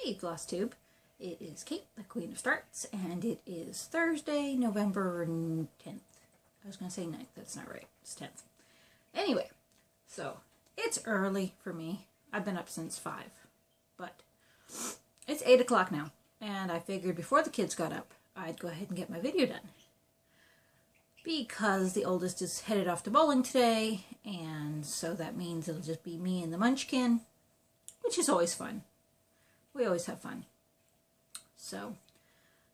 Hey Flosstube, it is Kate, the Queen of Starts, and it is Thursday, November 10th. I was going to say 9th, that's not right, it's 10th. Anyway, so it's early for me. I've been up since 5, but it's 8 o'clock now, and I figured before the kids got up, I'd go ahead and get my video done. Because the oldest is headed off to bowling today, and so that means it'll just be me and the munchkin, which is always fun. We always have fun. So,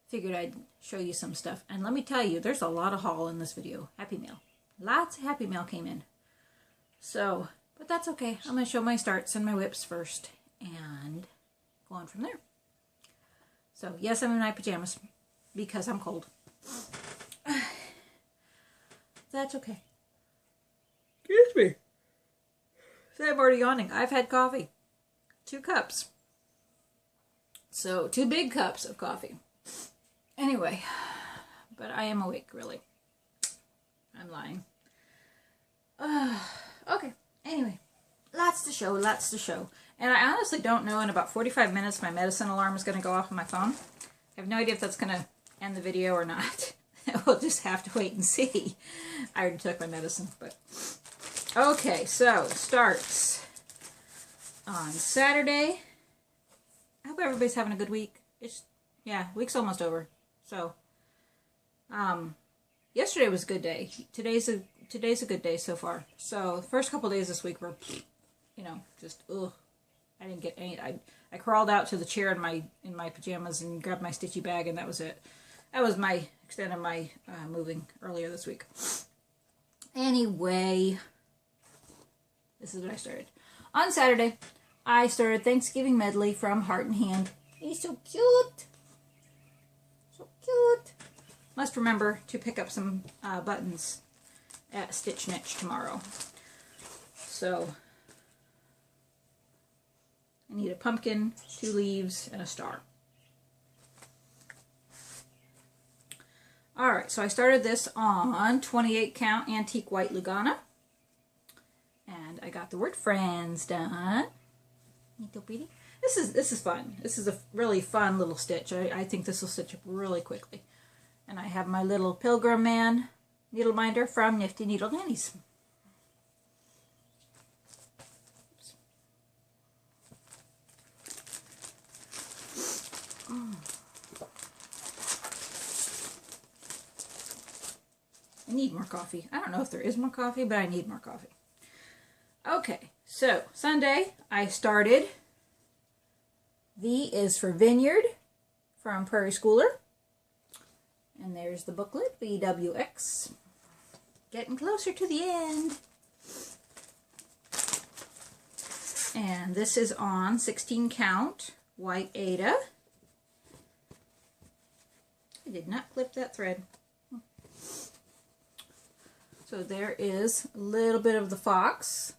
figured I'd show you some stuff. And let me tell you, there's a lot of haul in this video. Happy Mail. Lots of Happy Mail came in. So, but that's okay. I'm going to show my starts and my whips first, and go on from there. So, yes, I'm in my pajamas, because I'm cold. That's okay. Excuse me. See, I'm already yawning. I've had coffee. 2 cups. So, 2 big cups of coffee. Anyway, but I am awake, really. I'm lying. Okay, anyway. Lots to show, lots to show. And I honestly don't know, in about 45 minutes, my medicine alarm is going to go off on my phone. I have no idea if that's going to end the video or not. We'll just have to wait and see. I already took my medicine, but... Okay, so, starts on Saturday. I hope everybody's having a good week. Yeah, week's almost over. So, yesterday was a good day. Today's a good day so far. So, the first couple days this week were, you know, just, ugh. I didn't get any, I crawled out to the chair in my pajamas and grabbed my stitchy bag, and that was it. That was my extent of my moving earlier this week. Anyway, this is what I started. On Saturday, I started Thanksgiving medley from Heart and Hand. He's so cute. So cute. Must remember to pick up some buttons at Stitch Niche tomorrow. So, I need a pumpkin, 2 leaves, and a star. Alright, so I started this on 28 count antique white Lugana. And I got the word friends done. This is fun. This is a really fun little stitch. I think this will stitch up really quickly. And I have my little Pilgrim Man needle minder from Nifty Needle Nannies. I need more coffee. I don't know if there is more coffee, but I need more coffee. Okay, so Sunday I started V is for Vineyard from Prairie Schooler. And there's the booklet, VWX. Getting closer to the end. And this is on 16 count white Ada. I did not clip that thread. So there is a little bit of the fox.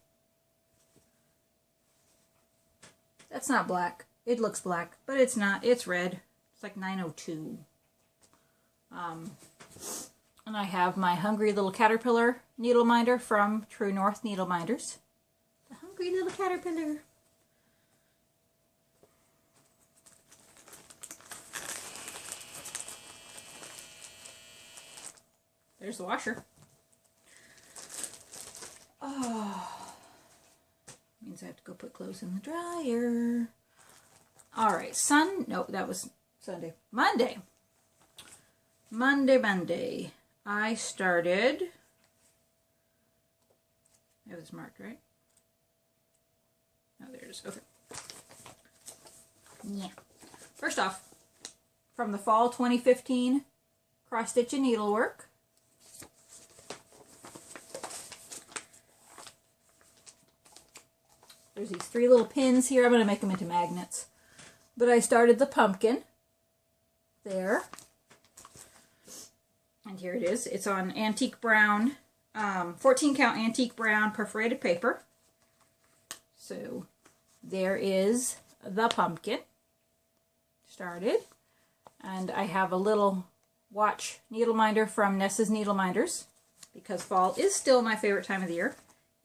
That's not black. It looks black, but it's not. It's red. It's like 902. And I have my Hungry Little Caterpillar needle minder from True North Needle Minders. The Hungry Little Caterpillar. There's the washer. Oh, means I have to go put clothes in the dryer. All right, no, that was Sunday. Monday. I started, it was marked, right? Oh, there it is, okay. Yeah. First off, from the fall 2015 cross stitch and needlework. There's these 3 little pins here. I'm going to make them into magnets. But I started the pumpkin there. And here it is. It's on antique brown, 14 count antique brown perforated paper. So there is the pumpkin. Started. And I have a little watch needle minder from Nessa's Needle Minders. Because fall is still my favorite time of the year.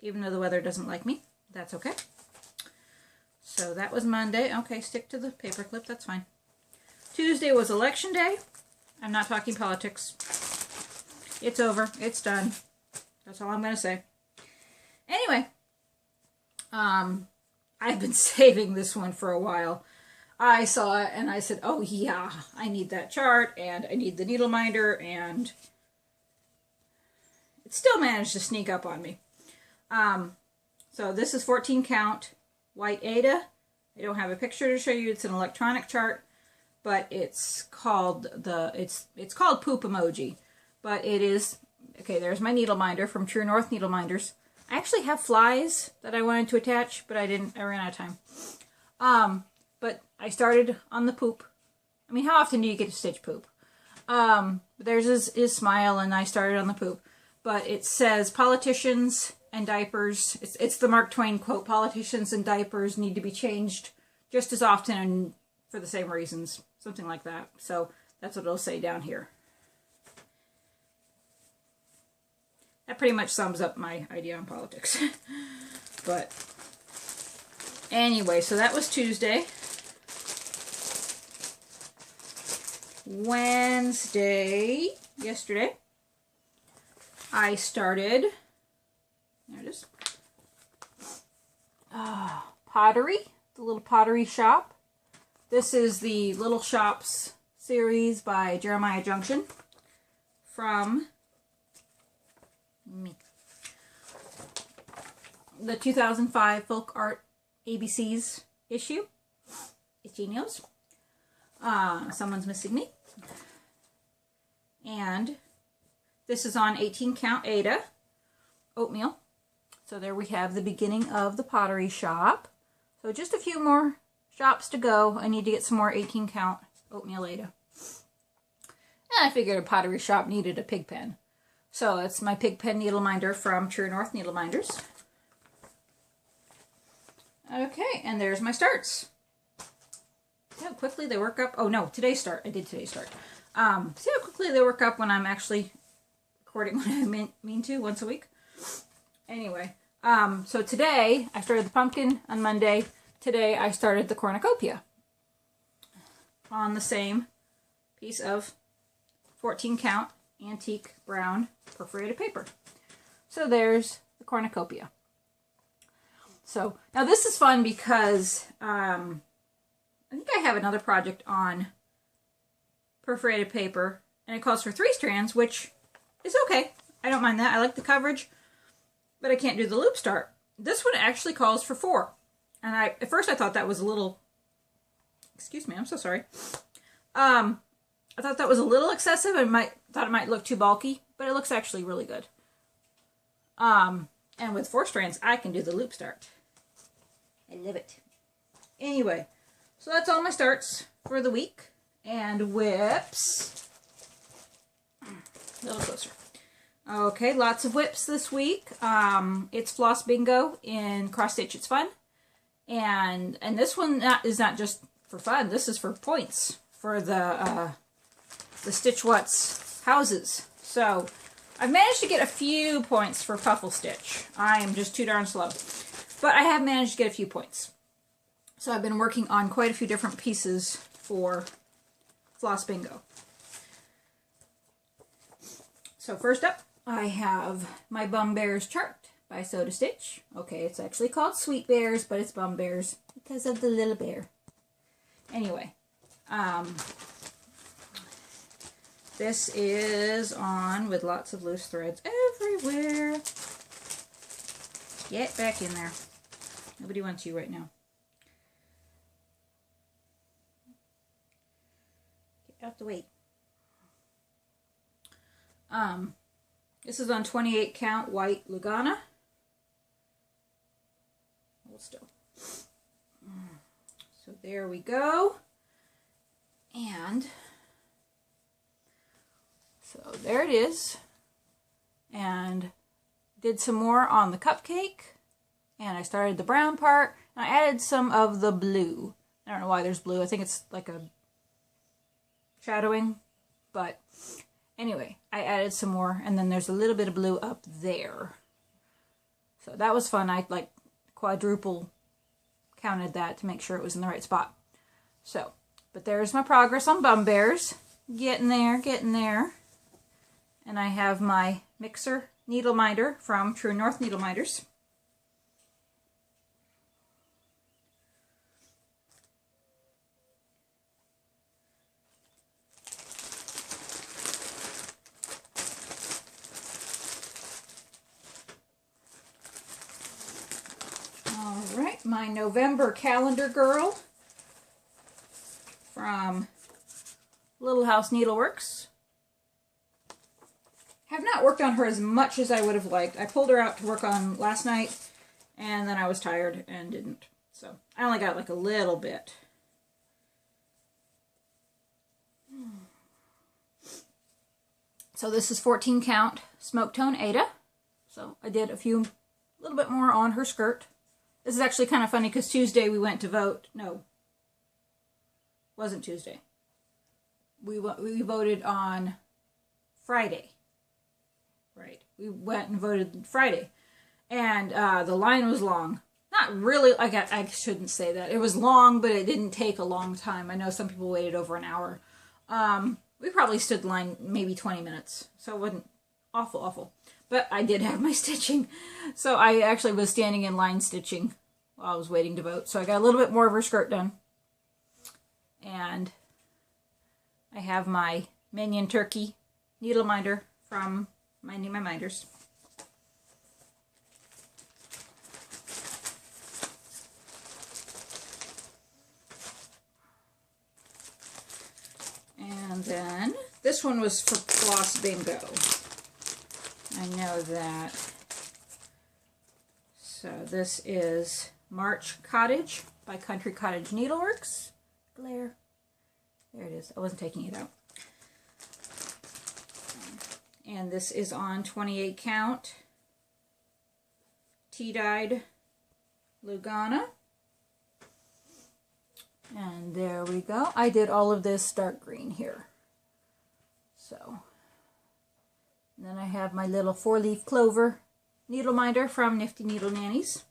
Even though the weather doesn't like me. That's okay. So that was Monday. Okay, stick to the paper clip. That's fine. Tuesday was election day. I'm not talking politics. It's over. It's done. That's all I'm going to say. Anyway, I've been saving this one for a while. I saw it and I said, oh yeah, I need that chart and I need the needle minder, and it still managed to sneak up on me. So this is 14 count white Ada. I don't have a picture to show you. It's an electronic chart, but it's called it's called poop emoji. But it is, okay, there's my needle minder from True North Needle Minders. I actually have flies that I wanted to attach, but I ran out of time. But I started on the poop. I mean, how often do you get to stitch poop? There's his smile, and I started on the poop. But it says politicians and diapers. It's the Mark Twain quote, politicians and diapers need to be changed just as often and for the same reasons. Something like that. So that's what it'll say down here. That pretty much sums up my idea on politics. But anyway, so that was Tuesday. Wednesday, yesterday, I started, there it is, pottery, the little pottery shop. This is the Little Shops series by Jeremiah Junction from the 2005 Folk Art ABCs issue. It's genius. Someone's missing me. And this is on 18 count Ada oatmeal. So there we have the beginning of the pottery shop. So just a few more shops to go. I need to get some more 18 count oatmeal Ada. And I figured a pottery shop needed a pig pen. So it's my pig pen needle minder from True North Needle Minders. Okay, and there's my starts. See how quickly they work up? Oh no, today's start. I did today's start. See how quickly they work up when I'm actually recording when I mean to once a week. Anyway, so today I started the pumpkin on Monday. Today I started the cornucopia on the same piece of 14 count antique brown perforated paper. So there's the cornucopia. So now this is fun because I think I have another project on perforated paper, and it calls for 3 strands, which is okay. I don't mind that. I like the coverage, but I can't do the loop start. This one actually calls for 4. And at first I thought that was a little, excuse me, I'm so sorry. I thought that was a little excessive. I thought it might look too bulky, but it looks actually really good. And with 4 strands, I can do the loop start. I love it. Anyway, so that's all my starts for the week. And whips. A little closer. Okay, lots of whips this week. It's Floss Bingo in Cross Stitch It's Fun. And this one is not just for fun. This is for points for the Stitch What's houses. So I've managed to get a few points for Puffle Stitch. I am just too darn slow. But I have managed to get a few points. So I've been working on quite a few different pieces for Floss Bingo. So first up, I have my Bum Bears chart by Soda Stitch. Okay, it's actually called Sweet Bears, but it's Bum Bears because of the little bear. Anyway, this is on with lots of loose threads everywhere. Get back in there. Nobody wants you right now. Get out the way. This is on 28 count white Lugana. Hold still. So there we go. And so there it is. And did some more on the cupcake. And I started the brown part. And I added some of the blue. I don't know why there's blue. I think it's like a shadowing. But anyway, I added some more. And then there's a little bit of blue up there. So that was fun. I like quadruple counted that to make sure it was in the right spot. So, but there's my progress on Bum Bears. Getting there, getting there. And I have my mixer needle minder from True North Needle Minders. Alright, my November calendar girl from Little House Needleworks. Have not worked on her as much as I would have liked. I pulled her out to work on last night, and then I was tired and didn't. So I only got like a little bit. So this is 14 count Smoke Tone Ada. So I did a little bit more on her skirt. This is actually kind of funny because Tuesday we went to vote. No, wasn't Tuesday. We voted on Friday. Right. We went and voted Friday. And the line was long. Not really, I shouldn't say that. It was long, but it didn't take a long time. I know some people waited over an hour. We probably stood in line maybe 20 minutes. So it wasn't awful. But I did have my stitching. So I actually was standing in line stitching while I was waiting to vote. So I got a little bit more of her skirt done. And I have my Minion Turkey needle minder from Minding My Minders. And then this one was for Floss Bingo. I know that. So this is March Cottage by Country Cottage Needleworks. Glare. There it is. I wasn't taking it out. And this is on 28 count tea-dyed Lugana. And there we go. I did all of this dark green here. So, and then I have my little 4-leaf clover needle minder from Nifty Needle Nannies.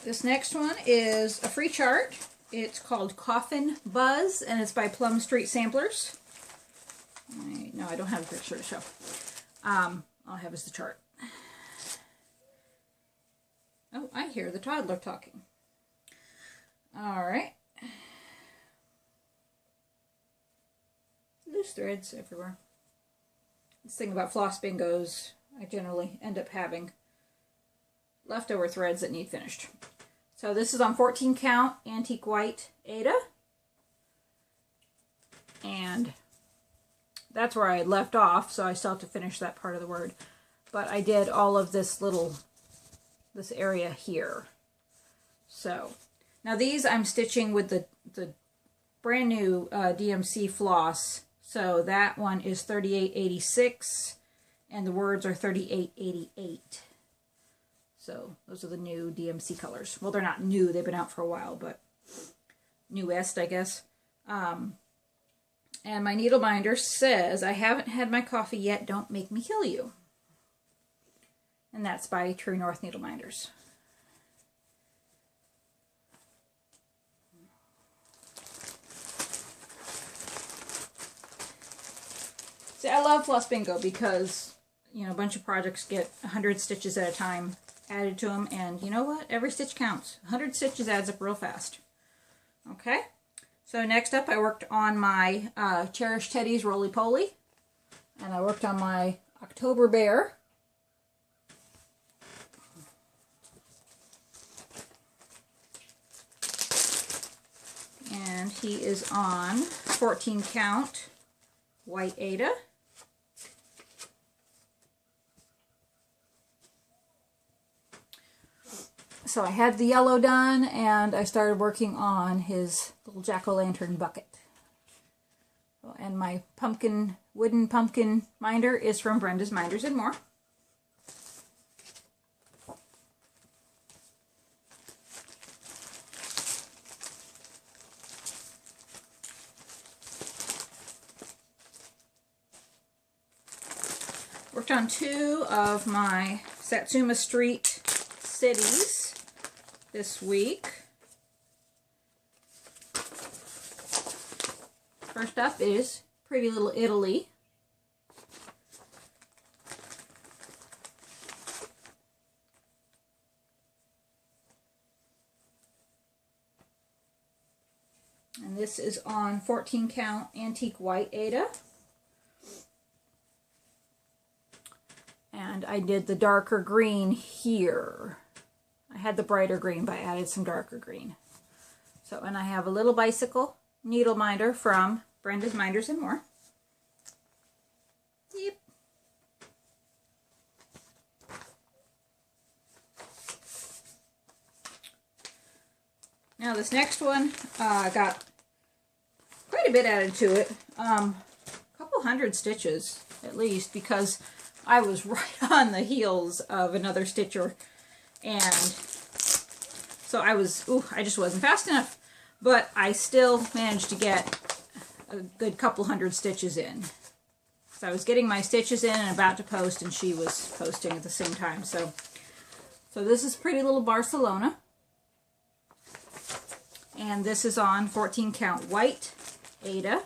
This next one is a free chart. It's called Coffin Buzz, and it's by Plum Street Samplers. No, I don't have a picture to show. All I have is the chart. Oh, I hear the toddler talking. All right. Loose threads everywhere. This thing about floss bingos, I generally end up having leftover threads that need finished. So this is on 14 count Antique White Ada. And that's where I left off, so I still have to finish that part of the word. But I did all of this area here. So now these I'm stitching with the brand new DMC floss. So that one is 3886 and the words are 3888. So those are the new DMC colors. Well, they're not new. They've been out for a while, but newest, I guess. And my needle binder says, I haven't had my coffee yet. Don't make me kill you. And that's by True North Needle Minders. See, I love Floss Bingo because, you know, a bunch of projects get 100 stitches at a time added to them, and you know what? Every stitch counts. 100 stitches adds up real fast. Okay, so next up I worked on my Cherished Teddy's Roly Poly, and I worked on my October Bear. And he is on 14 count White Ada. So I had the yellow done, and I started working on his little jack-o'-lantern bucket. And my wooden pumpkin minder is from Brenda's Minders and More. Worked on 2 of my Satsuma Street cities this week. First up is Pretty Little Italy. And this is on 14 count antique white Aida. And I did the darker green here. I had the brighter green, but I added some darker green. So, and I have a little bicycle needle minder from Brenda's Minders and More. Yep. Now this next one, got quite a bit added to it. A couple hundred stitches at least, because I was right on the heels of another stitcher, and so I just wasn't fast enough, but I still managed to get a good couple hundred stitches in. So I was getting my stitches in and about to post, and she was posting at the same time. So this is Pretty Little Barcelona, and this is on 14 count white Aida.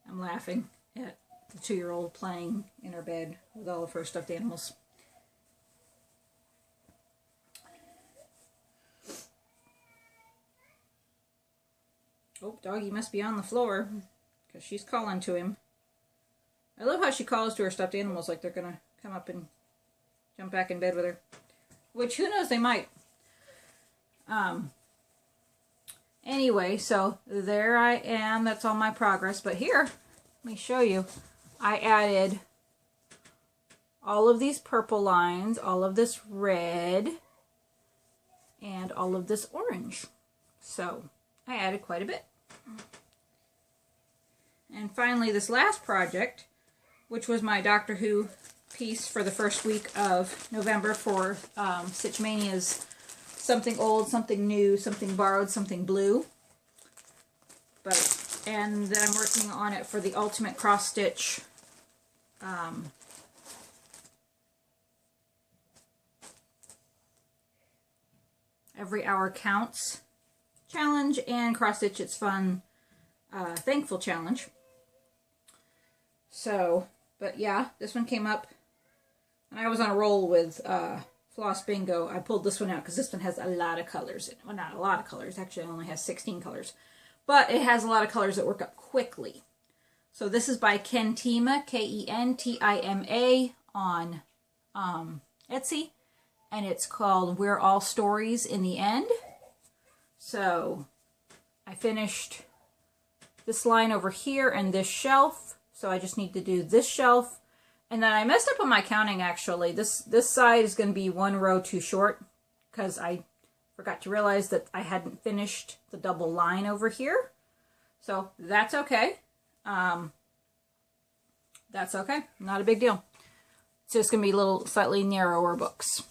I'm laughing at the 2-year-old playing in her bed with all of her stuffed animals. Oh, doggy must be on the floor because she's calling to him. I love how she calls to her stuffed animals like they're going to come up and jump back in bed with her. Which, who knows, they might. Anyway, so there I am. That's all my progress. But here, let me show you. I added all of these purple lines, all of this red, and all of this orange. So I added quite a bit. And finally, this last project, which was my Doctor Who piece for the first week of November for Stitch Mania's Something Old, Something New, Something Borrowed, Something Blue. And then I'm working on it for the Ultimate Cross Stitch Every Hour Counts challenge and Cross Stitch It's Fun Thankful challenge. So, but yeah, this one came up, and I was on a roll with Floss Bingo. I pulled this one out because this one has a lot of colors. Well, not a lot of colors. Actually, it only has 16 colors. But it has a lot of colors that work up quickly. So this is by Kentima, Kentima, on Etsy. And it's called We're All Stories in the End. So I finished this line over here and this shelf. So I just need to do this shelf. And then I messed up on my counting, actually. This side is going to be 1 row too short because I forgot to realize that I hadn't finished the double line over here. So that's okay. That's okay. Not a big deal. It's just going to be little slightly narrower books.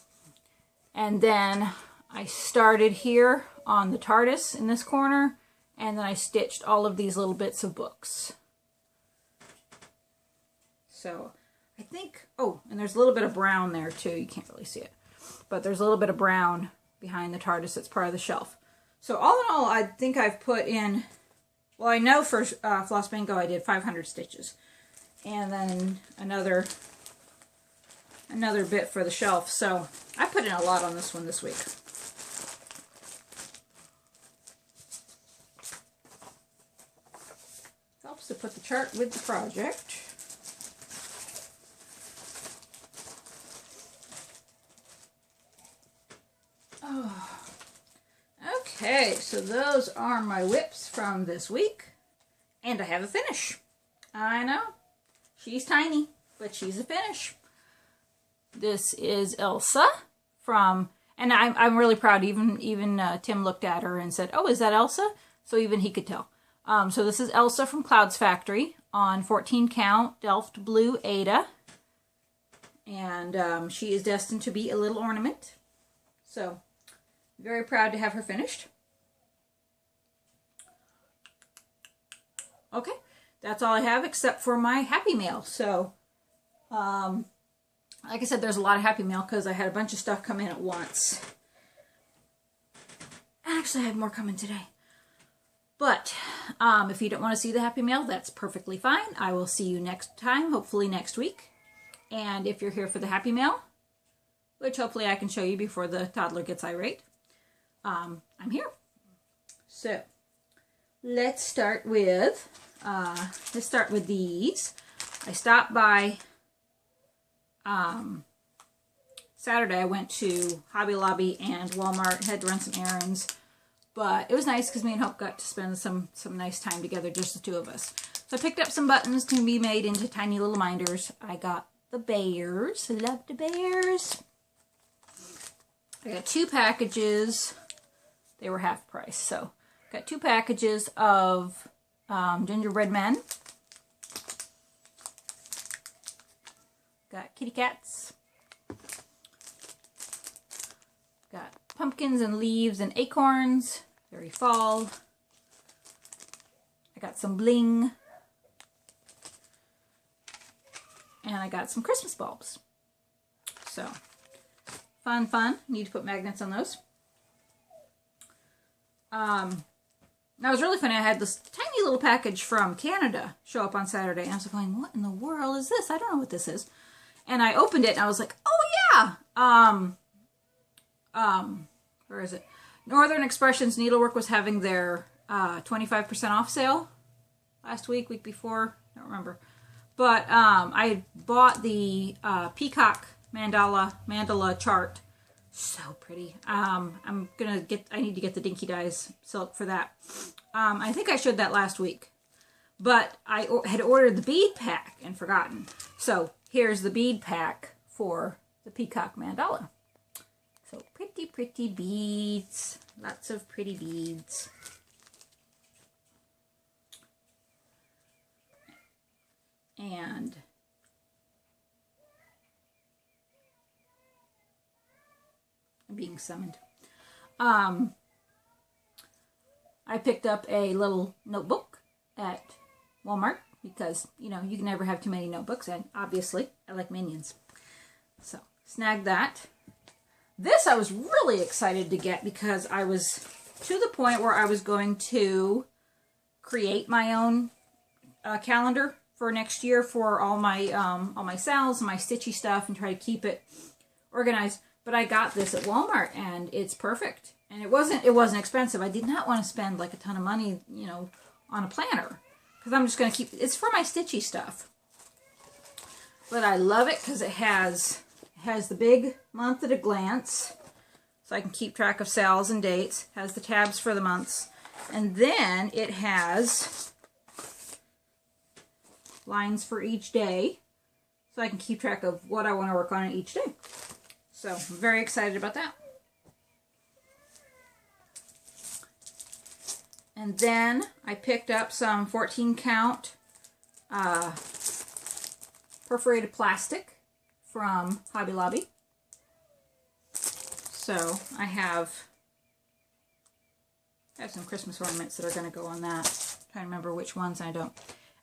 And then I started here on the TARDIS in this corner, and then I stitched all of these little bits of books. So I think, oh, and there's a little bit of brown there too. You can't really see it, but there's a little bit of brown behind the TARDIS that's part of the shelf. So all in all, I think I've put in, well, I know for Floss Bingo I did 500 stitches. And then another bit for the shelf. So I put in a lot on this one this week. Helps to put the chart with the project. Oh. Okay, so those are my whips from this week. And I have a finish. I know. She's tiny, but she's a finish. This is Elsa from, and I'm really proud. Even Tim looked at her and said, "Oh, is that Elsa?" So even he could tell. So this is Elsa from Cloud's Factory on 14 count Delft Blue Aida, and she is destined to be a little ornament. So very proud to have her finished. okay, that's all I have except for my Happy Mail. So, like I said, there's a lot of Happy Mail because I had a bunch of stuff come in at once. Actually, I have more coming today. But if you don't want to see the Happy Mail, that's perfectly fine. I will see you next time, hopefully next week. And if you're here for the Happy Mail, which hopefully I can show you before the toddler gets irate, I'm here. So let's start with these. I stopped by Saturday. I went to Hobby Lobby and Walmart, had to run some errands, but it was nice because me and Hope got to spend some nice time together, just the two of us. So I picked up some buttons to be made into tiny little minders. I got the bears. I love the bears. I got 2 packages. They were half price, so got 2 packages of gingerbread men. Got kitty cats. Got pumpkins and leaves and acorns. Very fall. I got some bling. And I got some Christmas bulbs. So, fun, fun. Need to put magnets on those. That was really funny. I had this tiny little package from Canada show up on Saturday. And I was going, what in the world is this? I don't know what this is. And I opened it and I was like, oh yeah! Where is it? Northern Expressions Needlework was having their 25% off sale last week, week before. I don't remember. But I bought the peacock mandala chart. So pretty. I need to get the Dinky Dyes silk for that. I think I showed that last week. But I had ordered the bead pack and forgotten. So here's the bead pack for the peacock mandala. So pretty, pretty beads. Lots of pretty beads. And I'm being summoned. I picked up a little notebook at Walmart because, you know, you can never have too many notebooks, and obviously I like Minions. So, snagged that. This I was really excited to get because I was to the point where I was going to create my own calendar for next year for all my sales and my stitchy stuff and try to keep it organized. But I got this at Walmart and it's perfect. And it wasn't expensive. I did not want to spend like a ton of money, you know, on a planner because I'm just going to keep it's for my stitchy stuff. But I love it because it has the big month at a glance, so I can keep track of sales and dates. Has the tabs for the months, and then it has lines for each day, so I can keep track of what I want to work on each day. So I'm very excited about that. And then I picked up some 14 count perforated plastic from Hobby Lobby. So I have some Christmas ornaments that are going to go on that. I'm trying to remember which ones I don't.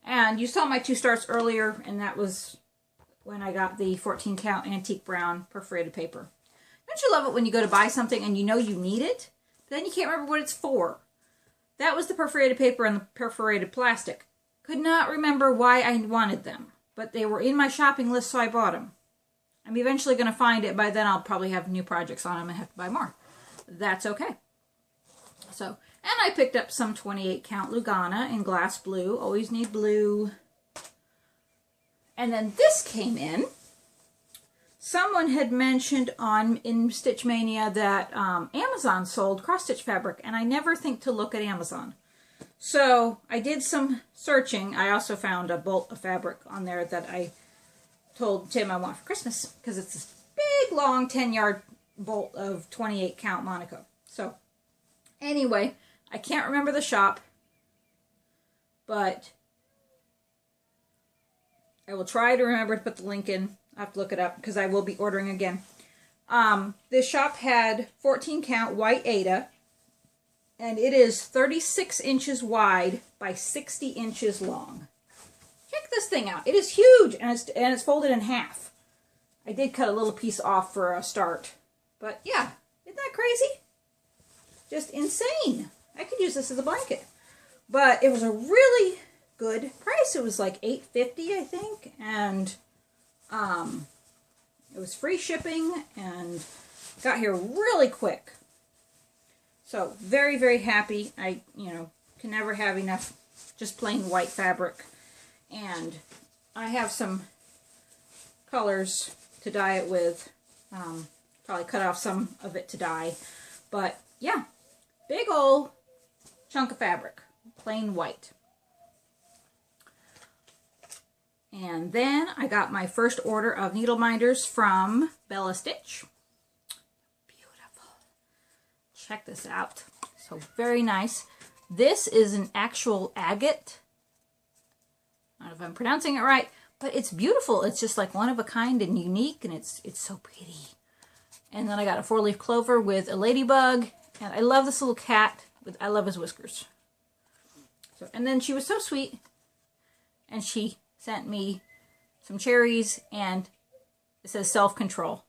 And you saw my 2 starts earlier, and that was when I got the 14 count antique brown perforated paper. Don't you love it when you go to buy something and you know you need it, but then you can't remember what it's for? That was the perforated paper and the perforated plastic. Could not remember why I wanted them, but they were in my shopping list, so I bought them. I'm eventually going to find it. By then, I'll probably have new projects on them and have to buy more. That's okay. So, and I picked up some 28 count Lugana in glass blue. Always need blue. And then this came in. Someone had mentioned in Stitch Mania that Amazon sold cross-stitch fabric, and I never think to look at Amazon. So I did some searching. I also found a bolt of fabric on there that I told Tim I want for Christmas because it's this big, long 10-yard bolt of 28 count Monaco. So anyway, I can't remember the shop, but I will try to remember to put the link in. I have to look it up because I will be ordering again. This shop had 14 count white Aida And it is 36 inches wide by 60 inches long. Check this thing out. It is huge, and it's folded in half. I did cut a little piece off for a start. But yeah, isn't that crazy? Just insane. I could use this as a blanket. But it was a really good price. It was like $8.50, I think. And it was free shipping and got here really quick. So very, very happy. I, can never have enough just plain white fabric. And I have some colors to dye it with. Probably cut off some of it to dye. But yeah, big old chunk of fabric, plain white. And then I got my first order of needle minders from Bella Stitch. Beautiful. Check this out. So very nice. This is an actual agate. I don't know if I'm pronouncing it right, but it's beautiful. It's just like one of a kind and unique, and it's so pretty. And then I got a 4-leaf clover with a ladybug, and I love this little cat. I love his whiskers. So, and then she was so sweet, and she sent me some cherries, and it says self-control.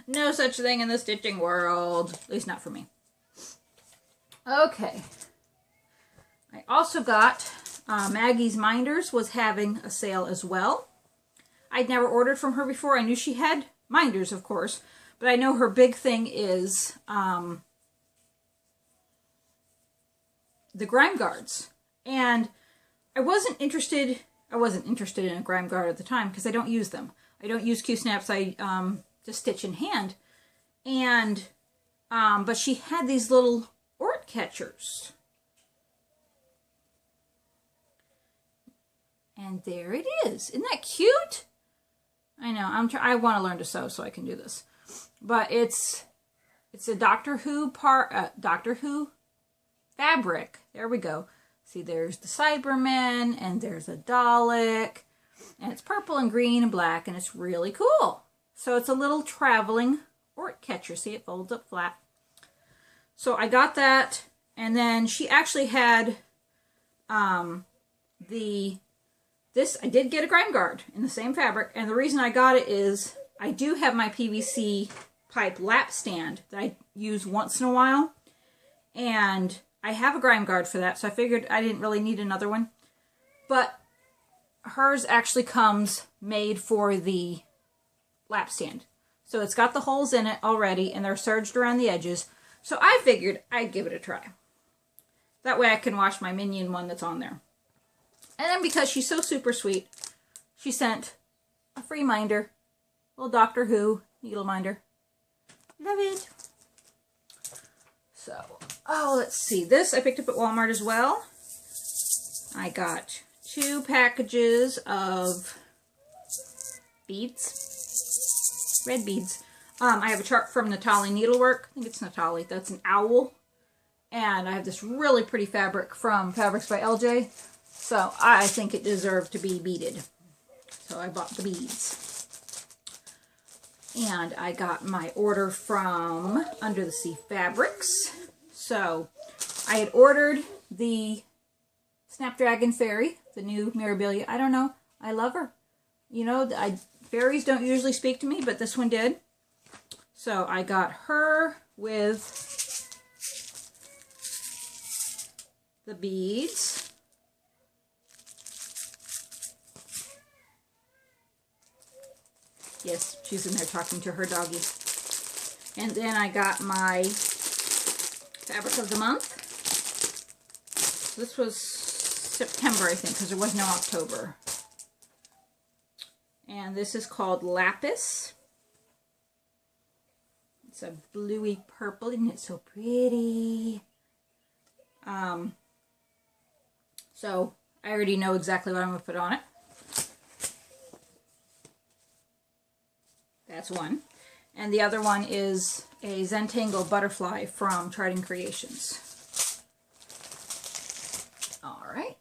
No such thing in the stitching world, at least not for me. Okay. I also got Maggie's Minders was having a sale as well. I'd never ordered from her before. I knew she had minders, of course, but I know her big thing is the grime guards. And I wasn't interested in a grime guard at the time because I don't use them. I don't use Q-snaps. I just stitch in hand. And but she had these little ort catchers. And there it is. Isn't that cute? I know. I want to learn to sew so I can do this. But it's a Doctor Who fabric. There we go. See, there's the Cybermen, and there's a Dalek, and it's purple and green and black, and it's really cool. So it's a little traveling ort catcher. See, it folds up flat. So I got that, and then she actually had this. I did get a grime guard in the same fabric, and the reason I got it is I do have my PVC pipe lap stand that I use once in a while, and I have a grime guard for that, so I figured I didn't really need another one. But hers actually comes made for the lap stand. So it's got the holes in it already, and they're serged around the edges. So I figured I'd give it a try. That way I can wash my Minion one that's on there. And then because she's so super sweet, she sent a free minder. Little Doctor Who needle minder. Love it. So, oh, let's see. This I picked up at Walmart as well. I got 2 packages of beads. Red beads. I have a chart from Natalie Needlework. I think it's Natalie. That's an owl. And I have this really pretty fabric from Fabrics by LJ. So I think it deserved to be beaded. So I bought the beads. And I got my order from Under the Sea Fabrics. So I had ordered the Snapdragon Fairy, the new Mirabilia. I don't know. I love her. You know, fairies don't usually speak to me, but this one did. So I got her with the beads. Yes, she's in there talking to her doggy. And then I got my Fabric of the Month. This was September, I think, because there was no October. And this is called Lapis. It's a bluey purple, isn't it so pretty? So I already know exactly what I'm going to put on it. That's one. And the other one is a Zentangle butterfly from Trident Creations. Alright.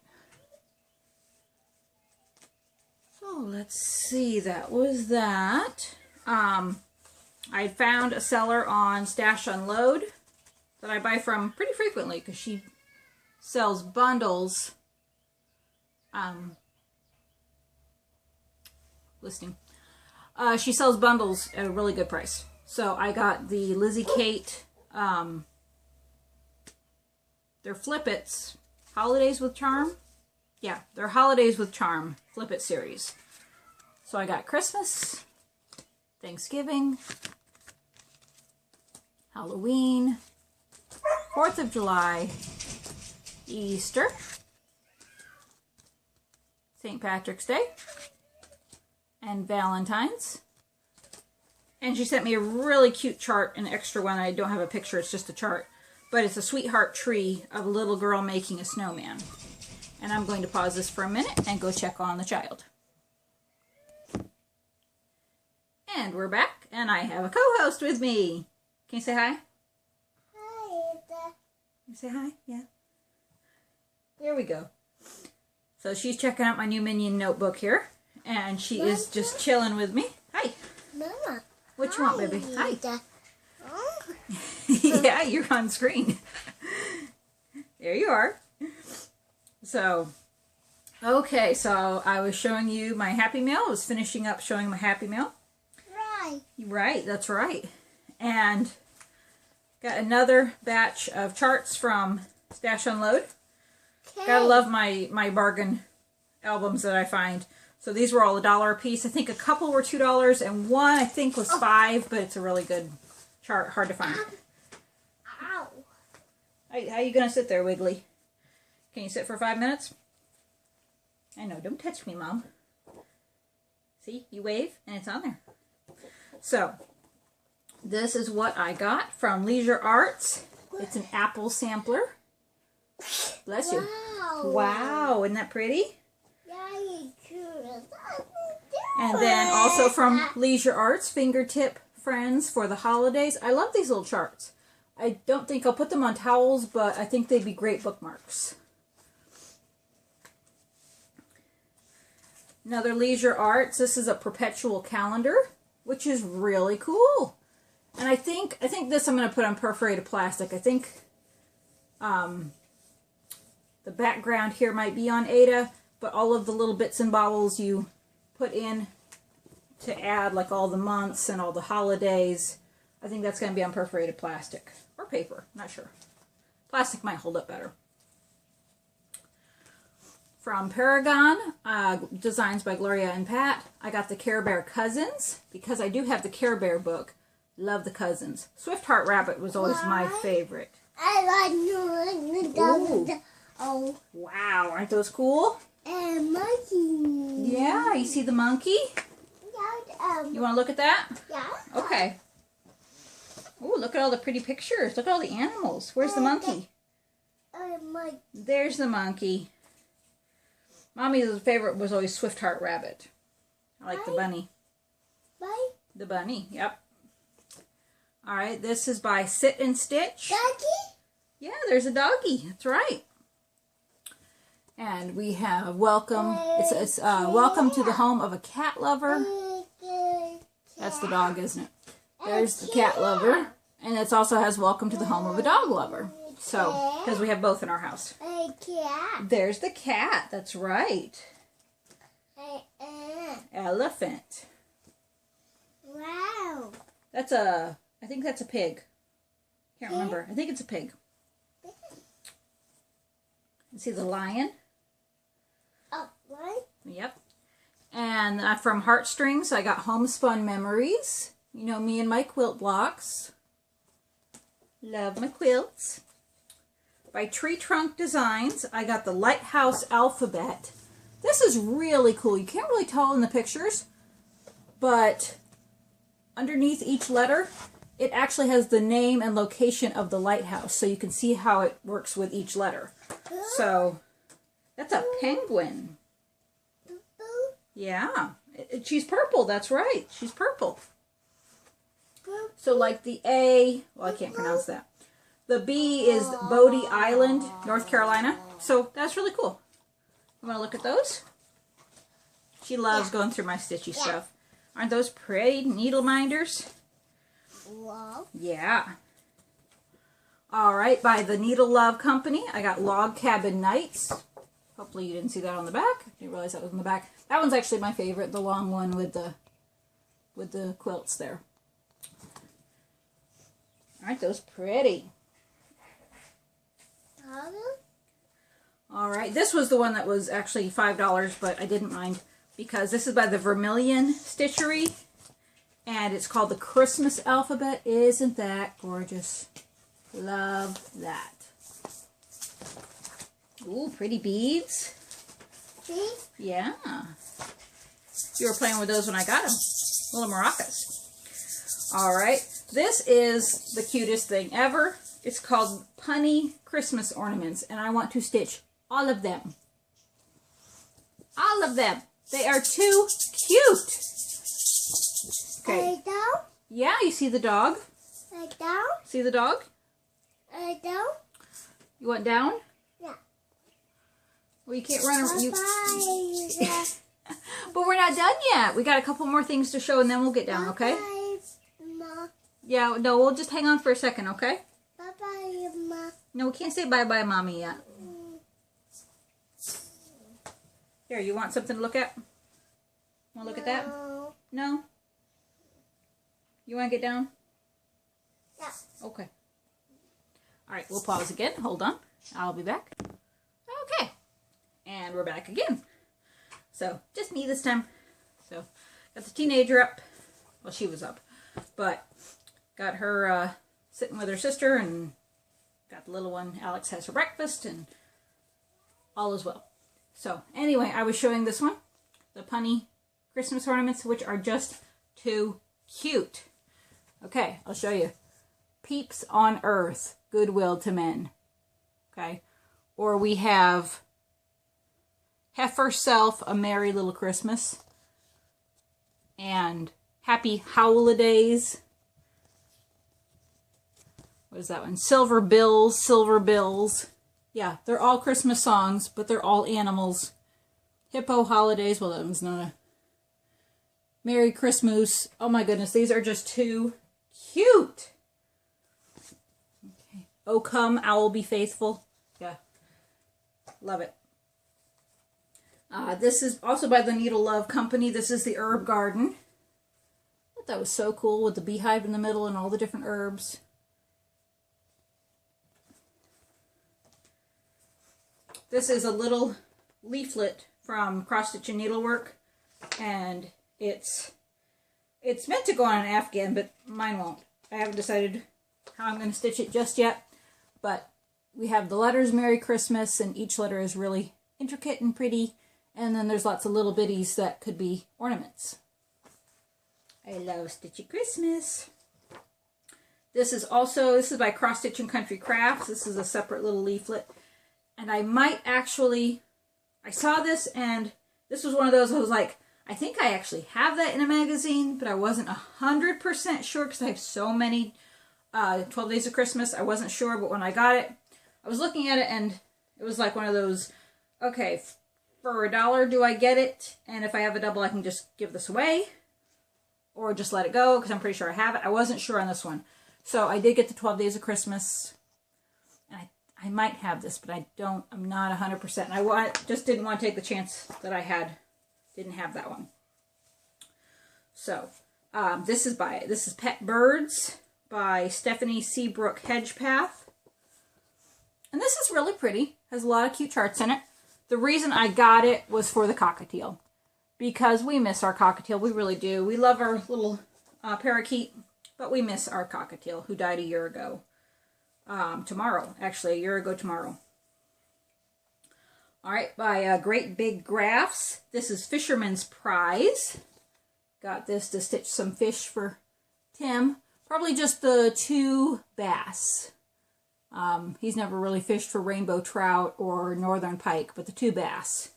So let's see, that was that. I found a seller on Stash Unload. that I buy from pretty frequently because she sells bundles. Listing. She sells bundles at a really good price. So I got the Lizzie Kate, they're Flip-Its, Holidays with Charm. Yeah, they're Holidays with Charm Flip-It series. So I got Christmas, Thanksgiving, Halloween, 4th of July, Easter, St. Patrick's Day, and Valentine's. And she sent me a really cute chart, an extra one. I don't have a picture, it's just a chart. But it's a sweetheart tree of a little girl making a snowman. And I'm going to pause this for a minute and go check on the child. And we're back, and I have a co-host with me. Can you say hi? Hi, Ada. You say hi? Yeah. There we go. So she's checking out my new Minion notebook here. And she is just chilling with me. Hi. Mama. What you want, baby? Hi. Ada. Oh. Yeah, you're on screen. There you are. So, okay, so I was showing you my Happy Mail. I was finishing up showing my Happy Mail. Right. Right, that's right. And got another batch of charts from Stash Unload. Okay. Gotta love my bargain albums that I find. So these were all $1 a piece. I think a couple were $2 and one I think was $5, but it's a really good chart, hard to find. Ow. How are you gonna sit there, Wiggly? Can you sit for 5 minutes? I know, don't touch me, Mom. See, you wave and it's on there. So, this is what I got from Leisure Arts. It's an apple sampler. Bless you. Wow. Wow, isn't that pretty? Cute. And then also from Leisure Arts, Fingertip Friends for the holidays. I love these little charts. I don't think I'll put them on towels, but I think they'd be great bookmarks. Another Leisure Arts. This is a Perpetual Calendar, which is really cool. And I think this I'm going to put on perforated plastic. I think the background here might be on Ada, but all of the little bits and bobbles you put in to add, like all the months and all the holidays, I think that's going to be on perforated plastic. Or paper, not sure. Plastic might hold up better. From Paragon, designs by Gloria and Pat, I got the Care Bear Cousins, because I do have the Care Bear book. Love the Cousins. Swift Heart Rabbit was always my favorite. I like the oh. Wow, aren't those cool? And monkey. Yeah, you see the monkey? Yeah, You want to look at that? yeah. Okay. Ooh, look at all the pretty pictures. Look at all the animals. Where's the monkey? Monkey. There's the monkey. Mommy's favorite was always Swift Heart Rabbit. I like the bunny. Bye. The bunny, yep. All right, this is by Sit and Stitch. Doggy. Yeah, there's a doggy. That's right. And we have welcome. It's welcome to the home of a cat lover. That's the dog, isn't it? There's the cat lover, and it also has welcome to the home of a dog lover. So, because we have both in our house. A cat. There's the cat. That's right. Elephant. Wow. That's a. I think that's a pig. Can't remember. I think it's a pig. You see the lion? Oh, what? Yep. And from Heartstrings, I got Homespun Memories. You know me and my quilt blocks. Love my quilts. By Tree Trunk Designs, I got the Lighthouse Alphabet. This is really cool. You can't really tell in the pictures, but underneath each letter, it actually has the name and location of the lighthouse, so you can see how it works with each letter. So, that's a penguin. Yeah. She's purple, that's right. She's purple. So like the A, well, I can't pronounce that. The B is Bodie Island, North Carolina. So that's really cool. You want to look at those? She loves going through my stitchy stuff. Aren't those pretty needle minders? Wow. Yeah. All right, by the Needle Love Company, I got Log Cabin Nights. Hopefully you didn't see that on the back. I didn't realize that was on the back. That one's actually my favorite, the long one with the quilts there. Aren't those pretty? All right, this was the one that was actually $5, but I didn't mind because this is by the Vermilion Stitchery, and it's called the Christmas Alphabet. Isn't that gorgeous? Love that. Ooh, pretty beads. See? Yeah. You were playing with those when I got them. Little maracas. All right. This is the cutest thing ever. It's called Punny Christmas Ornaments, and I want to stitch all of them. All of them. They are too cute. Okay. Down? Yeah, you see the dog? Down? See the dog? Down? You want down? Yeah. Well, you can't run around. Bye-bye. But we're not done yet. We got a couple more things to show, and then we'll get down, okay? Bye-bye, Ma. Yeah, no, we'll just hang on for a second, okay? Bye-bye, Ma. No, we can't say bye-bye, Mommy, yet. Here, you want something to look at? Want to look at that? No. No? You want to get down? Yeah. Okay. All right, we'll pause again. Hold on. I'll be back. Okay. And we're back again. So, just me this time. So, got the teenager up. Well, she was up. But, got her sitting with her sister, and got the little one. Alex has her breakfast, and all is well. So, anyway, I was showing this one. The Punny Christmas ornaments, which are just too cute. Okay, I'll show you. Peeps on Earth, Goodwill to Men. Okay. Or we have Heifer Self, A Merry Little Christmas. And Happy Holidays. What is that one? Silver Bills, Silver Bills. Yeah, they're all Christmas songs, but they're all animals. Hippo Holidays. Well, that one's not a... Merry Christmas. Oh my goodness, these are just too cute. Okay. Oh, come, owl be faithful. Yeah. Love it. This is also by the Needle Love Company. This is the Herb Garden. I thought that was so cool with the beehive in the middle and all the different herbs. This is a little leaflet from Cross Stitch and Needlework, and it's meant to go on an Afghan, but mine won't. I haven't decided how I'm going to stitch it just yet, but we have the letters Merry Christmas, and each letter is really intricate and pretty, and then there's lots of little bitties that could be ornaments. I love Stitchy Christmas. This is by Cross Stitch and Country Crafts. This is a separate little leaflet. And I might actually, I saw this, and this was one of those I was like, I think I actually have that in a magazine, but I wasn't 100% sure because I have so many 12 Days of Christmas. I wasn't sure, but when I got it, I was looking at it, and it was like one of those, okay, for $1, do I get it? And if I have a double, I can just give this away or just let it go because I'm pretty sure I have it. I wasn't sure on this one. So I did get the 12 Days of Christmas. And I might have this, but I'm not 100%. And I just didn't want to take the chance that I didn't have that one. So, this is Pet Birds by Stephanie Seabrook Hedgepath. And this is really pretty. Has a lot of cute charts in it. The reason I got it was for the cockatiel. Because we miss our cockatiel. We really do. We love our little parakeet. But we miss our cockatiel who died a year ago. Tomorrow. Actually, a year ago tomorrow. Alright, by Great Big Graphs. This is Fisherman's Prize. Got this to stitch some fish for Tim. Probably just the 2 bass. He's never really fished for rainbow trout or northern pike, but the 2 bass.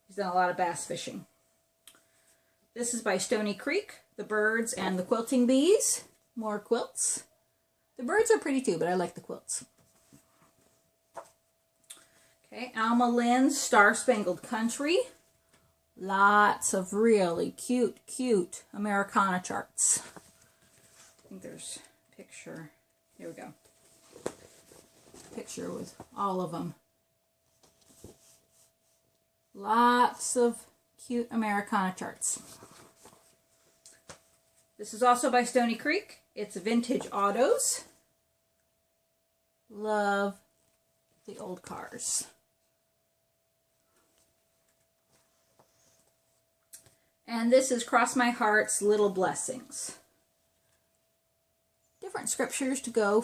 He's done a lot of bass fishing. This is by Stony Creek, The Birds and the Quilting Bees. More quilts. The birds are pretty too, but I like the quilts. Okay, Alma Lynn's Star Spangled Country. Lots of really cute Americana charts. I think there's a picture. Here we go. picture with all of them. Lots of cute Americana charts. This is also by Stony Creek. It's vintage autos. Love the old cars. And this is Cross My Heart's Little Blessings. Different scriptures to go